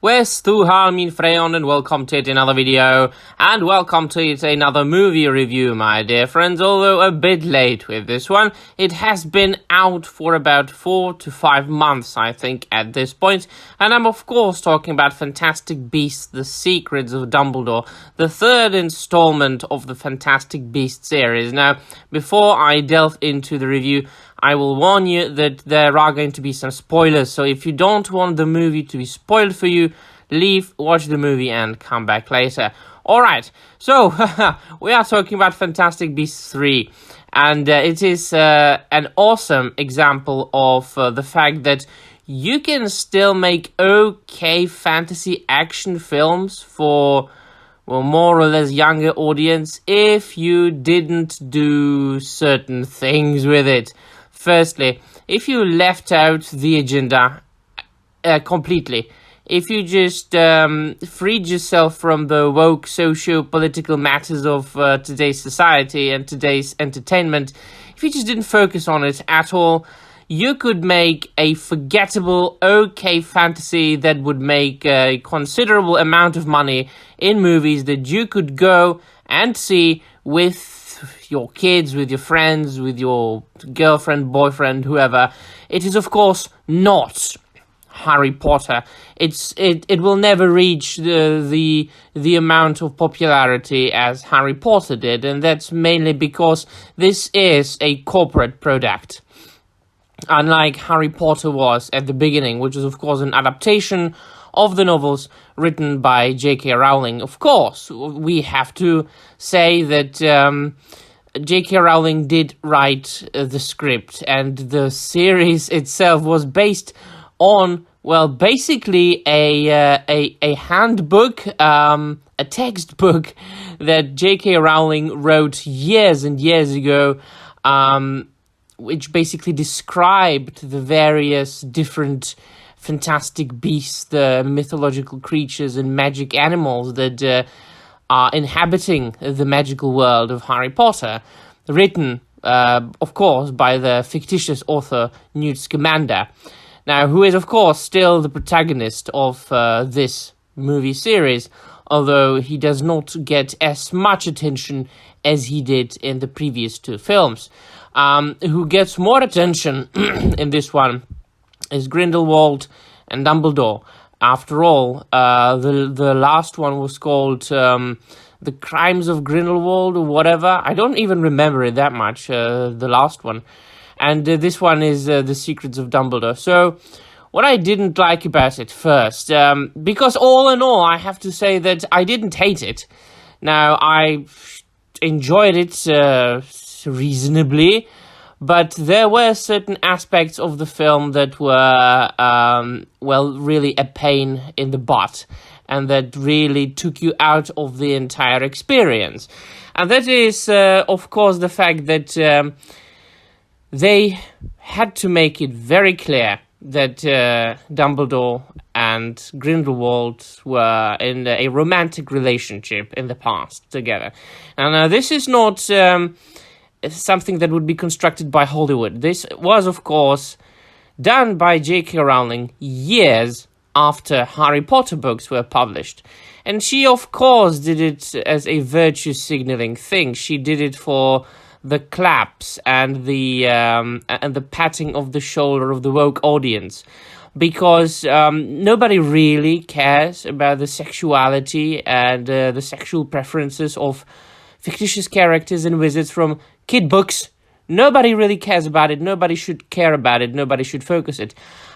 Where's Stuhal min Freyon, and welcome to another video, and welcome to another movie review, my dear friends. Although a bit late with this one, it has been out for about 4 to 5 months, I think, at this point, and I'm of course talking about Fantastic Beasts: The Secrets of Dumbledore, the third installment of the Fantastic Beasts series. Now, before I delve into the review, I will warn you that there are going to be some spoilers, so if you don't want the movie to be spoiled for you, leave, watch the movie, and come back later. Alright, so we are talking about Fantastic Beasts 3, and it is an awesome example of the fact that you can still make okay fantasy action films for, well, more or less younger audience if you didn't do certain things with it. Firstly, if you left out the agenda completely, if you just freed yourself from the woke socio-political matters of today's society and today's entertainment, if you just didn't focus on it at all, you could make a forgettable, okay fantasy that would make a considerable amount of money in movies that you could go and see with your kids, with your friends, with your girlfriend, boyfriend, whoever. It is, of course, not Harry Potter. It will never reach the amount of popularity as Harry Potter did, and that's mainly because this is a corporate product. Unlike Harry Potter was at the beginning, which is, of course, an adaptation of the novels written by J.K. Rowling. Of course, we have to say that J.K. Rowling did write the script, and the series itself was based on, well, basically a handbook, a textbook that J.K. Rowling wrote years and years ago, which basically described the various different fantastic beasts, the mythological creatures and magic animals that are inhabiting the magical world of Harry Potter, written, of course, by the fictitious author Newt Scamander. Now, who is, of course, still the protagonist of this movie series, although he does not get as much attention as he did in the previous two films. Who gets more attention in this one is Grindelwald and Dumbledore. After all, the last one was called The Crimes of Grindelwald or whatever. I don't even remember it that much, the last one. And this one is The Secrets of Dumbledore. So, what I didn't like about it first, because all in all, I have to say that I didn't hate it. Now, I enjoyed it reasonably, but there were certain aspects of the film that were, well, really a pain in the butt, and that really took you out of the entire experience. And that is, of course, the fact that they had to make it very clear that Dumbledore and Grindelwald were in a romantic relationship in the past together. And this is not something that would be constructed by Hollywood. This was, of course, done by J.K. Rowling years after Harry Potter books were published. And she, of course, did it as a virtue signaling thing. She did it for the claps and the patting of the shoulder of the woke audience, because nobody really cares about the sexuality and the sexual preferences of fictitious characters and wizards from kid books. Nobody really cares about it. Nobody should care about it. Nobody should focus it.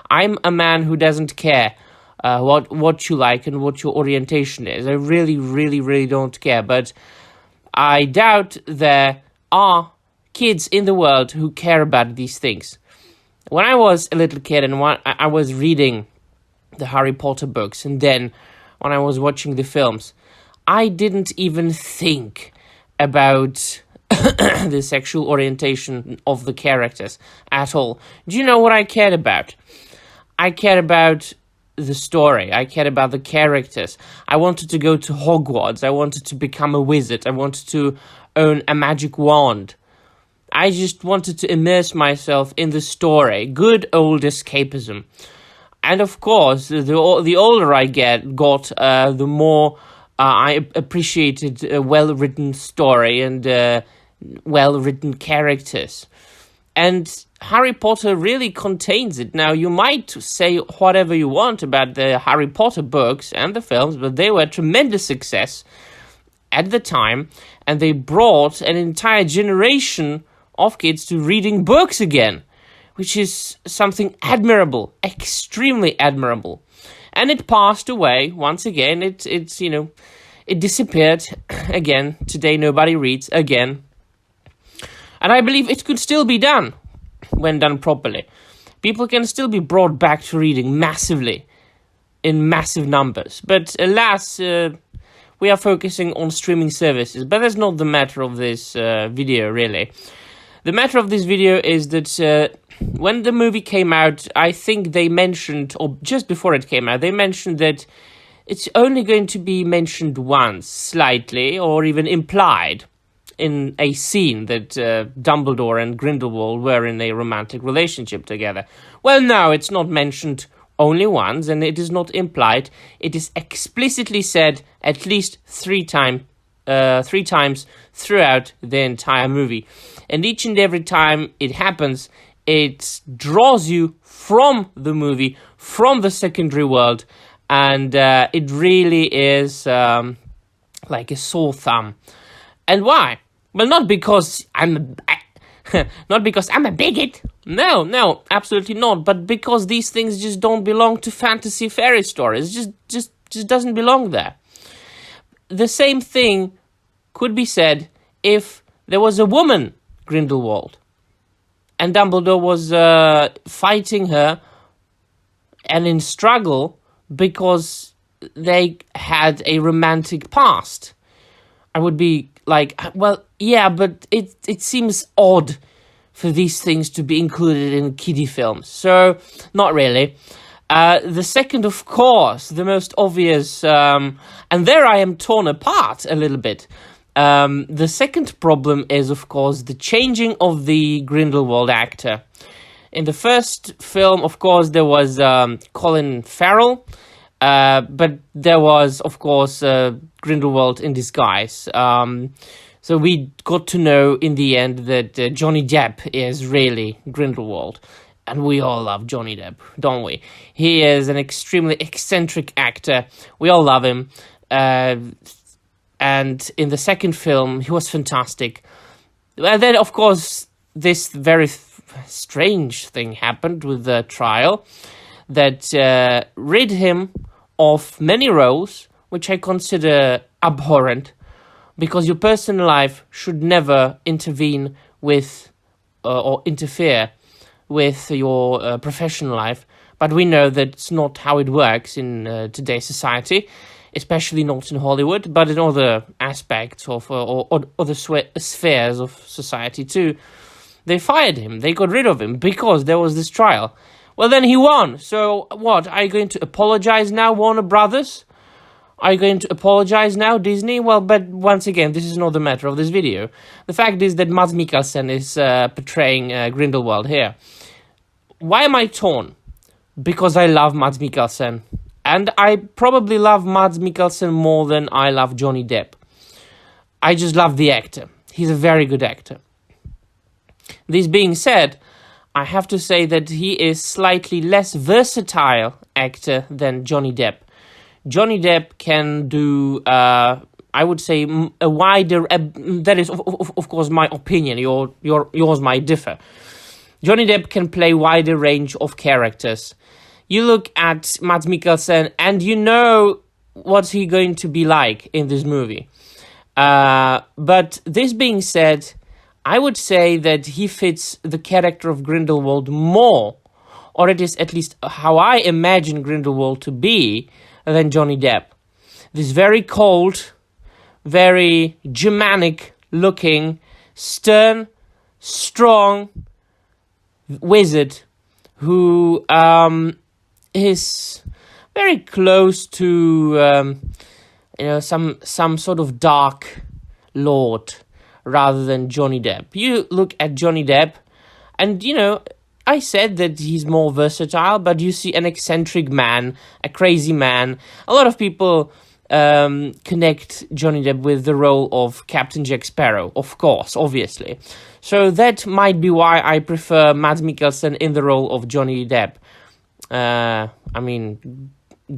I'm a man who doesn't care what you like and what your orientation is. I really, really, really don't care. But I doubt there are kids in the world who care about these things. When I was a little kid and I was reading the Harry Potter books, and then when I was watching the films, I didn't even think about the sexual orientation of the characters at all. Do you know what I cared about? I cared about the story. I cared about the characters. I wanted to go to Hogwarts. I wanted to become a wizard. I wanted to own a magic wand. I just wanted to immerse myself in the story. Good old escapism. And of course, the older I got, the more I appreciated a well-written story and well-written characters. And Harry Potter really contains it. Now, you might say whatever you want about the Harry Potter books and the films, but they were a tremendous success at the time, and they brought an entire generation of kids to reading books again, which is something admirable, extremely admirable. And it passed away once again. It's you know, it disappeared again. Today nobody reads again. And I believe it could still be done when done properly. People can still be brought back to reading massively, in massive numbers. But alas, we are focusing on streaming services. But that's not the matter of this video, really. The matter of this video is that when the movie came out, I think they mentioned, or just before it came out, they mentioned that it's only going to be mentioned once, slightly, or even implied, in a scene that Dumbledore and Grindelwald were in a romantic relationship together. Well, no, it's not mentioned only once, and it is not implied. It is explicitly said at least three times throughout the entire movie. And each and every time it happens, it draws you from the movie, from the secondary world, and it really is like a sore thumb. And why? Well, not because I'm a bigot. No, absolutely not. But because these things just don't belong to fantasy fairy stories. Just doesn't belong there. The same thing could be said if there was a woman, Grindelwald, and Dumbledore was fighting her and in struggle because they had a romantic past. I would be like, well, yeah, but it seems odd for these things to be included in kiddie films. So, not really. The second, of course, the most obvious, and there I am torn apart a little bit. The second problem is, of course, the changing of the Grindelwald actor. In the first film, of course, there was Colin Farrell, but there was, of course, Grindelwald in disguise. So we got to know in the end that Johnny Depp is really Grindelwald. And we all love Johnny Depp, don't we? He is an extremely eccentric actor. We all love him. And in the second film, he was fantastic. And then, of course, this very strange thing happened with the trial that rid him of many roles, which I consider abhorrent, because your personal life should never intervene with or interfere with your professional life. But we know that it's not how it works in today's society, especially not in Hollywood, but in other aspects of or other spheres of society too. They fired him. They got rid of him because there was this trial. Well, then he won. So what? Are you going to apologize now, Warner Brothers? Are you going to apologize now, Disney? Well, but once again, this is not the matter of this video. The fact is that Mads Mikkelsen is portraying Grindelwald here. Why am I torn? Because I love Mads Mikkelsen. And I probably love Mads Mikkelsen more than I love Johnny Depp. I just love the actor. He's a very good actor. This being said, I have to say that he is slightly less versatile actor than Johnny Depp. Johnny Depp can do, I would say, a wider... that is, of course, my opinion. Yours might differ. Johnny Depp can play wider range of characters. You look at Mads Mikkelsen and you know what's he going to be like in this movie. But this being said, I would say that he fits the character of Grindelwald more, or it is at least how I imagine Grindelwald to be, than Johnny Depp. This very cold, very Germanic-looking, stern, strong wizard who is very close to some sort of dark lord rather than Johnny Depp. You look at Johnny Depp and I said that he's more versatile, but you see an eccentric man, a crazy man. A lot of people connect Johnny Depp with the role of Captain Jack Sparrow, of course, obviously. So that might be why I prefer Mads Mikkelsen in the role of Johnny Depp.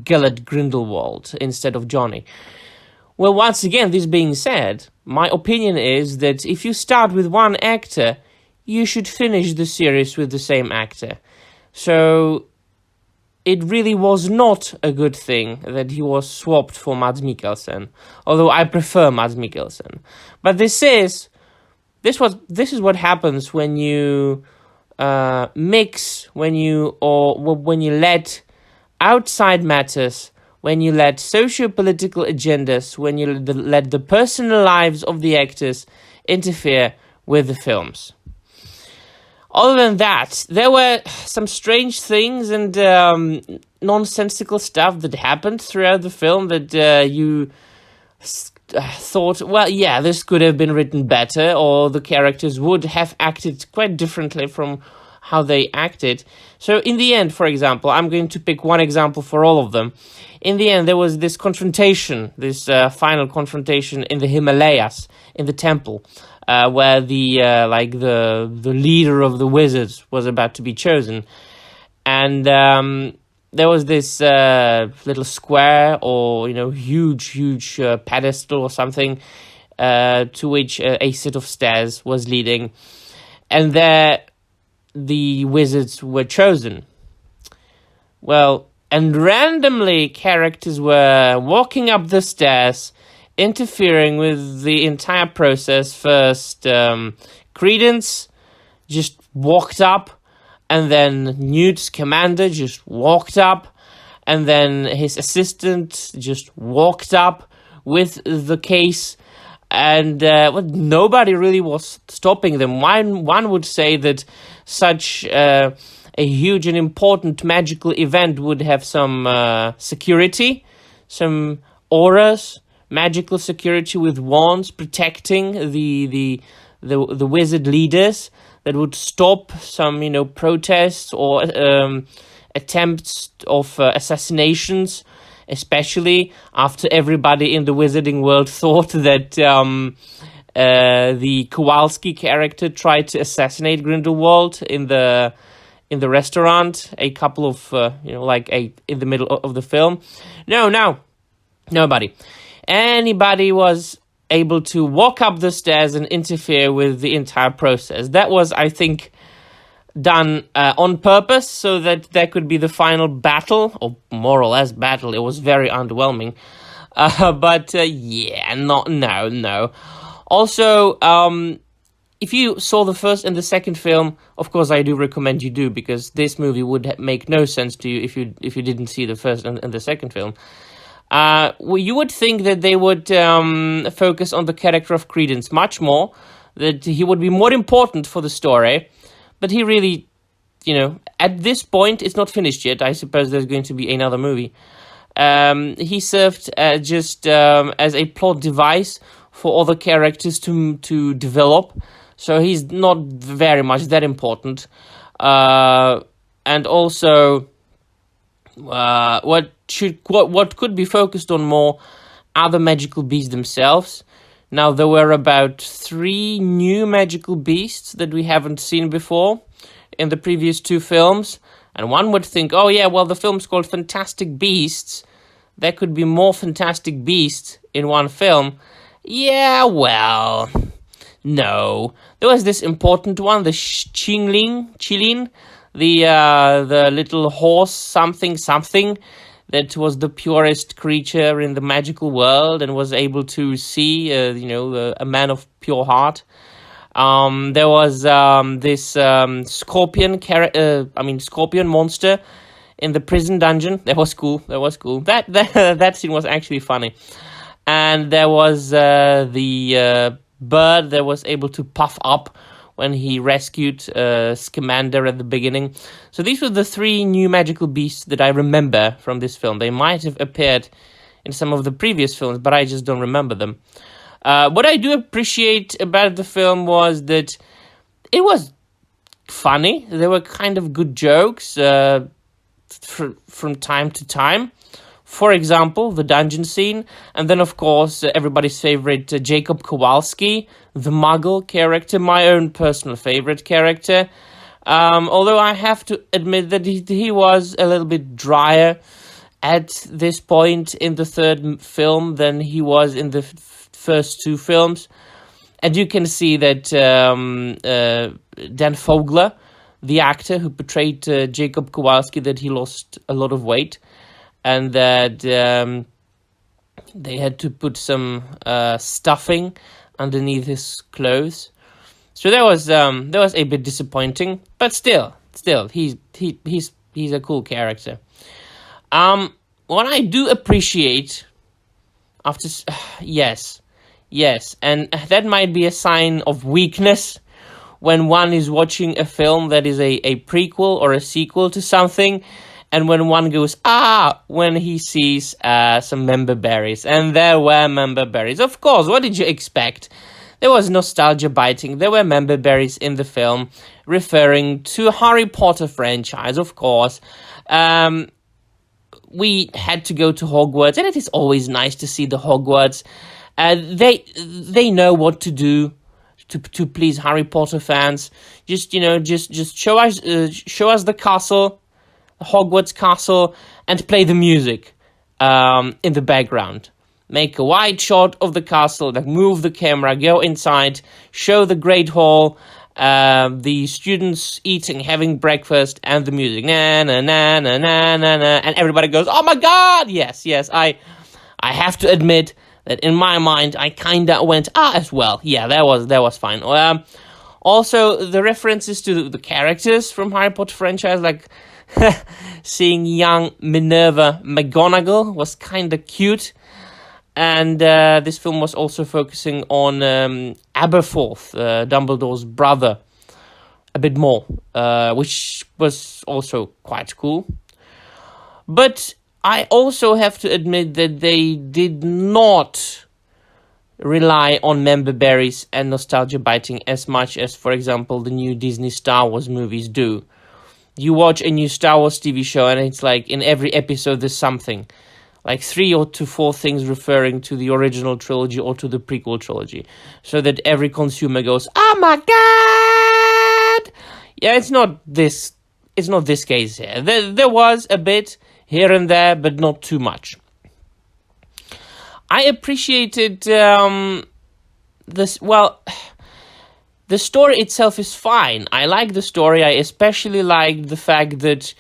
Gellert Grindelwald instead of Johnny. Well, once again, this being said, my opinion is that if you start with one actor, you should finish the series with the same actor. So it really was not a good thing that he was swapped for Mads Mikkelsen, although I prefer Mads Mikkelsen. But this is what happens when you mix, when you let outside matters, when you let socio-political agendas, when you let the personal lives of the actors interfere with the films. Other than that, there were some strange things and nonsensical stuff that happened throughout the film that you thought, well, yeah, this could have been written better, or the characters would have acted quite differently from how they acted. So in the end, for example, I'm going to pick one example for all of them. In the end, there was this confrontation, this final confrontation in the Himalayas, in the temple, where the leader of the wizards was about to be chosen. And there was this little square or, huge pedestal or something to which a set of stairs was leading. And there the wizards were chosen. Well, and randomly characters were walking up the stairs, interfering with the entire process. First, Credence just walked up, and then Newt's commander just walked up, and then his assistant just walked up with the case, and nobody really was stopping them. One would say that such a huge and important magical event would have some security, some auras, magical security with wands protecting the wizard leaders that would stop some, protests or attempts of assassinations, especially after everybody in the wizarding world thought that the Kowalski character tried to assassinate Grindelwald in the restaurant a couple of in the middle of the film. No, nobody. Anybody was able to walk up the stairs and interfere with the entire process. That was, I think, done on purpose so that there could be the final battle, or more or less battle. It was very underwhelming. No. Also, if you saw the first and the second film, of course I do recommend you do, because this movie would make no sense to you if you didn't see the first and the second film. You would think that they would focus on the character of Credence much more, that he would be more important for the story, but he really, at this point, it's not finished yet. I suppose there's going to be another movie. He served just as a plot device for other characters to develop, so he's not very much that important. And also, what could be focused on more are the magical beasts themselves. Now, there were about 3 new magical beasts that we haven't seen before in the previous 2 films. And one would think, oh yeah, well, the film's called Fantastic Beasts. There could be more Fantastic Beasts in one film. Yeah, well, no. There was this important one, the Qilin, the little horse something, that was the purest creature in the magical world and was able to see, a man of pure heart. There was this scorpion monster in the prison dungeon. That was cool. That scene was actually funny. And there was the bird that was able to puff up when he rescued Scamander at the beginning. So these were the 3 new magical beasts that I remember from this film. They might have appeared in some of the previous films, but I just don't remember them. What I do appreciate about the film was that it was funny. There were kind of good jokes from time to time. For example, the dungeon scene, and then of course everybody's favorite Jacob Kowalski, the Muggle character, my own personal favorite character. Although I have to admit that he was a little bit drier at this point in the third film than he was in the first two films. And you can see that Dan Fogler, the actor who portrayed Jacob Kowalski, that he lost a lot of weight, and that they had to put some stuffing underneath his clothes. So that was a bit disappointing, but still he's a cool character. What I do appreciate after yes, and that might be a sign of weakness when one is watching a film that is a prequel or a sequel to something, and when one goes when he sees some member berries, and there were member berries. Of course, what did you expect? There was nostalgia biting. There were member berries in the film, referring to Harry Potter franchise, of course. We had to go to Hogwarts, and it is always nice to see the Hogwarts. They know what to do to please Harry Potter fans. Just show us the castle, the Hogwarts castle, and play the music in the background. Make a wide shot of the castle, like move the camera, go inside, show the Great Hall, the students eating, having breakfast, and the music. Na na na na na na na, and everybody goes, "Oh my God!" Yes. I have to admit that in my mind, I kinda went as well. Yeah, that was fine. Also, the references to the characters from Harry Potter franchise, like seeing young Minerva McGonagall was kinda cute. And this film was also focusing on Aberforth, Dumbledore's brother, a bit more, which was also quite cool. But I also have to admit that they did not rely on member berries and nostalgia biting as much as, for example, the new Disney Star Wars movies do. You watch a new Star Wars TV show and it's like in every episode there's something. Like 3 or 4 things referring to the original trilogy or to the prequel trilogy. So that every consumer goes, "Oh my God!" Yeah, it's not this case here. There was a bit here and there, but not too much. I appreciated this. Well, the story itself is fine. I like the story. I especially liked the fact that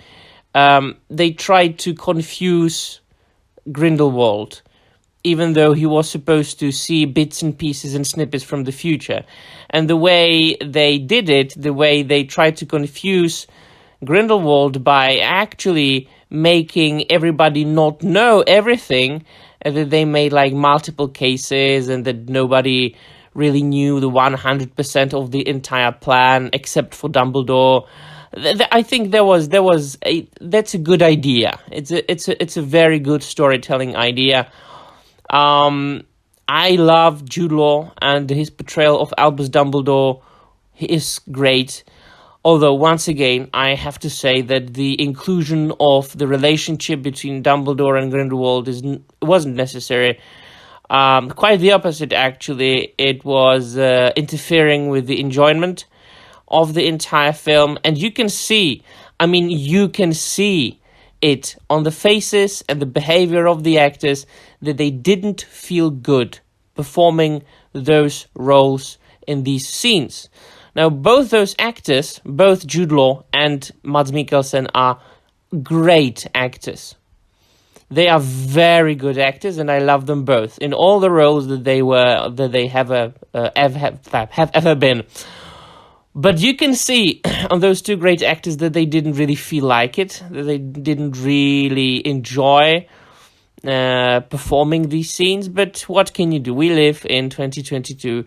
they tried to confuse Grindelwald, even though he was supposed to see bits and pieces and snippets from the future. And the way they did it, the way they tried to confuse Grindelwald by actually making everybody not know everything, and that they made like multiple cases and that nobody really knew the 100% of the entire plan except for Dumbledore. I think that's a good idea. It's a very good storytelling idea. I love Jude Law and his portrayal of Albus Dumbledore. He is great. Although once again, I have to say that the inclusion of the relationship between Dumbledore and Grindelwald wasn't necessary. Quite the opposite, actually. It was interfering with the enjoyment of the entire film, and you can see it on the faces and the behavior of the actors that they didn't feel good performing those roles in these scenes. Now, both those actors, both Jude Law and Mads Mikkelsen, are great actors. They are very good actors, and I love them both in all the roles that they have ever been. But you can see on those two great actors that they didn't really feel like it, that they didn't really enjoy performing these scenes. But what can you do? We live in 2022.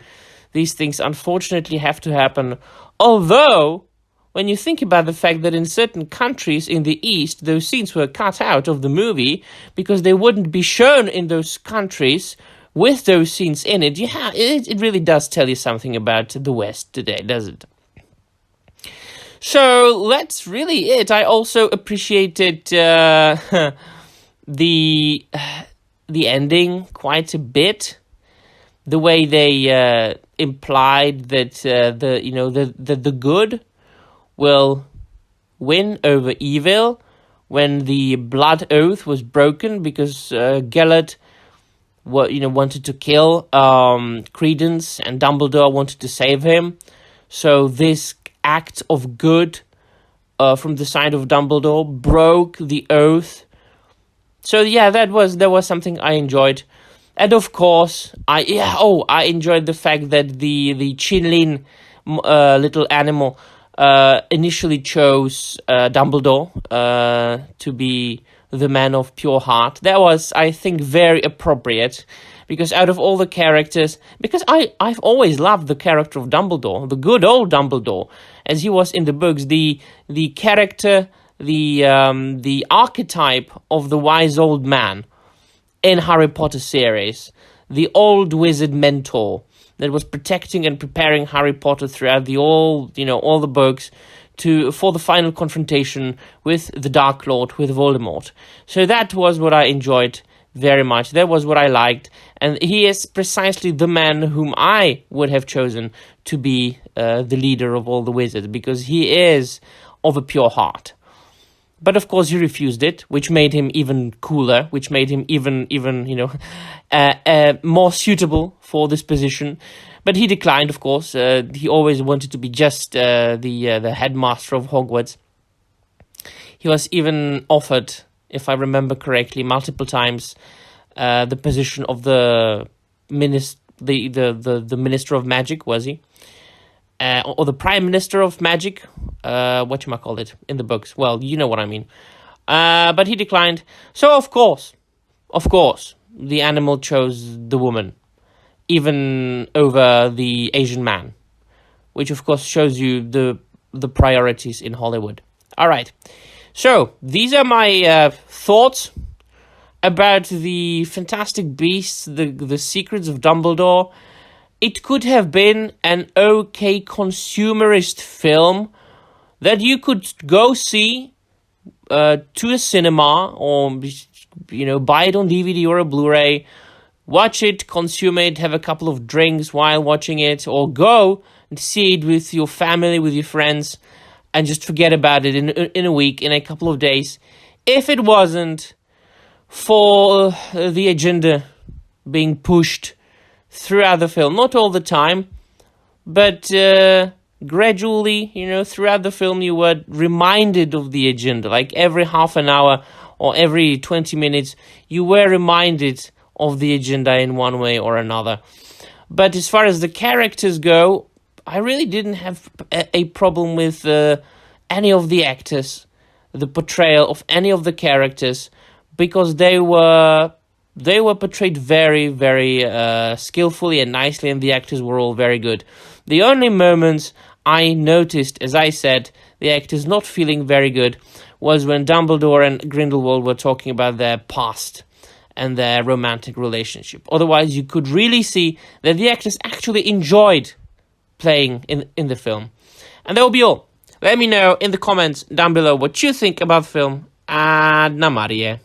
These things unfortunately have to happen. Although, when you think about the fact that in certain countries in the East, those scenes were cut out of the movie because they wouldn't be shown in those countries with those scenes in it, it really does tell you something about the West today, does it? So that's really it. I also appreciated the ending quite a bit. The way they implied that the good will win over evil when the blood oath was broken because Gellert wanted to kill Credence and Dumbledore wanted to save him. So this act of good from the side of Dumbledore broke the oath. So yeah, that was something I enjoyed. And of course, I enjoyed the fact that the Chinlin little animal initially chose Dumbledore to be the man of pure heart. That was, I think, very appropriate, because out of all the characters, because I've always loved the character of Dumbledore, the good old Dumbledore, as he was in the books, the character, the archetype of the wise old man in Harry Potter series, the old wizard mentor that was protecting and preparing Harry Potter throughout all the books for the final confrontation with the Dark Lord, with Voldemort. So that was what I enjoyed very much. That was what I liked. And he is precisely the man whom I would have chosen to be the leader of all the wizards, because he is of a pure heart. But of course he refused it, which made him even cooler, which made him even more suitable for this position. But he declined, of course. He always wanted to be just the headmaster of Hogwarts. He was even offered, if I remember correctly, multiple times the position of the Minister of Magic, was he? Or the Prime Minister of Magic, whatchamacallit, in the books. Well, you know what I mean. But he declined. So, of course, the animal chose the woman, even over the Asian man, which, of course, shows you the priorities in Hollywood. All right. So, these are my thoughts about the Fantastic Beasts, the Secrets of Dumbledore. It could have been an okay consumerist film that you could go see to a cinema, or buy it on DVD or a Blu-ray, watch it, consume it, have a couple of drinks while watching it, or go and see it with your family, with your friends, and just forget about it in a week, in a couple of days. If it wasn't for the agenda being pushed throughout the film, not all the time, but gradually, throughout the film, you were reminded of the agenda. Like every half an hour or every 20 minutes, you were reminded of the agenda in one way or another. But as far as the characters go, I really didn't have a problem with any of the actors, the portrayal of any of the characters, because they were portrayed very, very skillfully and nicely, and the actors were all very good. The only moments I noticed, as I said, the actors not feeling very good, was when Dumbledore and Grindelwald were talking about their past and their romantic relationship. Otherwise, you could really see that the actors actually enjoyed playing in the film. And that will be all. Let me know in the comments down below what you think about the film. And namarie.